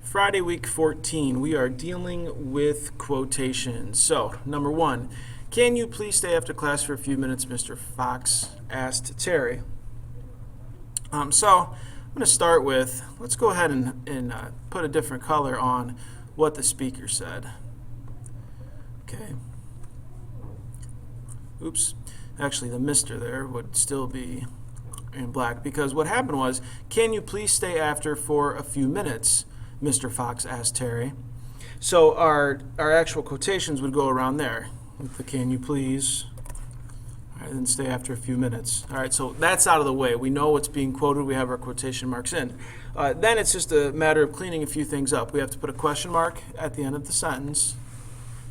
Friday, week 14, we are dealing with quotations. So, number one, can you please stay after class for a few minutes, Mr. Fox asked Terry. I'm going to start with, let's go ahead and put a different color on what the speaker said. Okay. Oops. Actually, the Mr. there would still be in black because what happened was, can you please stay after for a few minutes, Mr. Fox asked Terry. So our actual quotations would go around there with the can you please, all right, then stay after a few minutes. All right, so that's out of the way. We know what's being quoted. We have our quotation marks in. Then it's just a matter of cleaning a few things up. We have to put a question mark at the end of the sentence.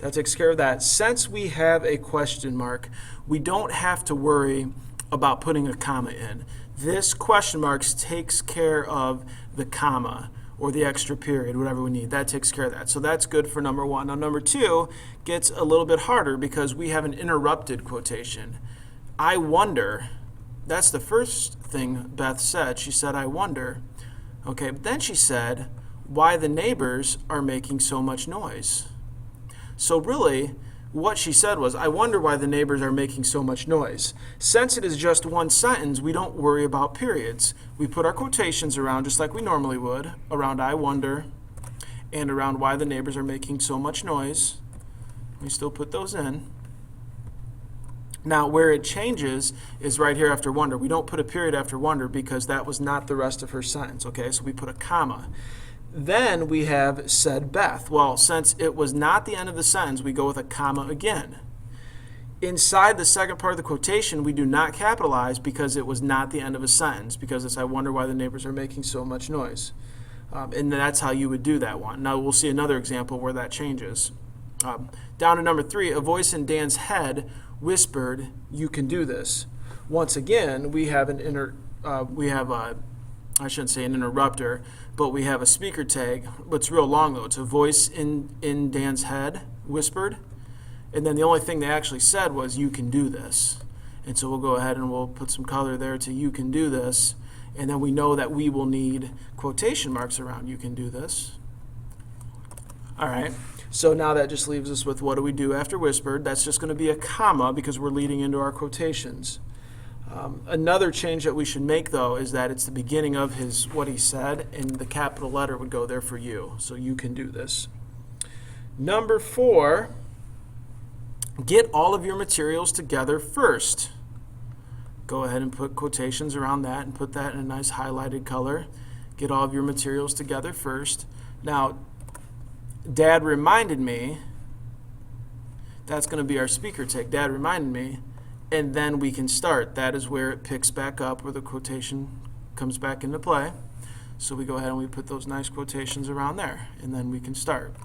That takes care of that. Since we have a question mark, we don't have to worry about putting a comma in. This question mark takes care of the comma or the extra period, whatever we need. That takes care of that. So that's good for number one. Now number two gets a little bit harder because we have an interrupted quotation. I wonder, that's the first thing Beth said. She said, I wonder. Okay, but then she said, why the neighbors are making so much noise. So really, what she said was, I wonder why the neighbors are making so much noise. Since it is just one sentence, we don't worry about periods. We put our quotations around just like we normally would, around I wonder and around why the neighbors are making so much noise. We still put those in. Now, where it changes is right here after wonder. We don't put a period after wonder because that was not the rest of her sentence, okay? So we put a comma. Then we have said Beth. Well, since it was not the end of the sentence, we go with a comma again. Inside the second part of the quotation, we do not capitalize because it was not the end of a sentence, because it's I wonder why the neighbors are making so much noise. And that's how you would do that one. Now, we'll see another example where that changes. Down to number three, a voice in Dan's head whispered, you can do this. Once again, we have I shouldn't say an interrupter, but we have a speaker tag. It's real long though. It's a voice in Dan's head whispered. And then the only thing they actually said was, you can do this. And so we'll go ahead and we'll put some color there to you can do this. And then we know that we will need quotation marks around you can do this. All right. So now that just leaves us with what do we do after whispered? That's just going to be a comma because we're leading into our quotations. Another change that we should make, though, is that it's the beginning of what he said, and the capital letter would go there for you. So you can do this. Number four, get all of your materials together first. Go ahead and put quotations around that and put that in a nice highlighted color. Get all of your materials together first. Now, Dad reminded me, that's going to be our speaker tag. Dad reminded me. And then we can start. That is where it picks back up, where the quotation comes back into play. So we go ahead and we put those nice quotations around there, and then we can start.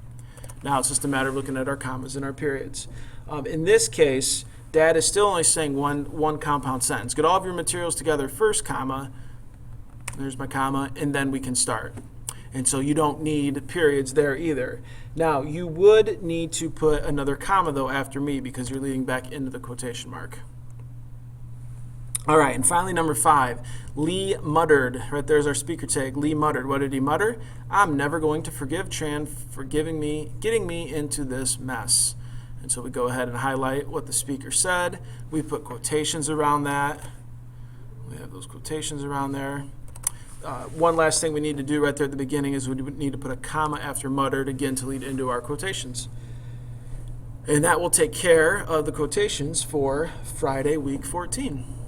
Now it's just a matter of looking at our commas and our periods. In this case, Dad is still only saying one compound sentence. Get all of your materials together first, comma, there's my comma, and then we can start. And so you don't need periods there either. Now, you would need to put another comma, though, after me because you're leading back into the quotation mark. All right, and finally, number five, Lee muttered. Right there's our speaker tag. Lee muttered. What did he mutter? I'm never going to forgive Tran for getting me into this mess. And so we go ahead and highlight what the speaker said. We put quotations around that. We have those quotations around there. One last thing we need to do right there at the beginning is we need to put a comma after muttered again to lead into our quotations. And that will take care of the quotations for Friday, week 14.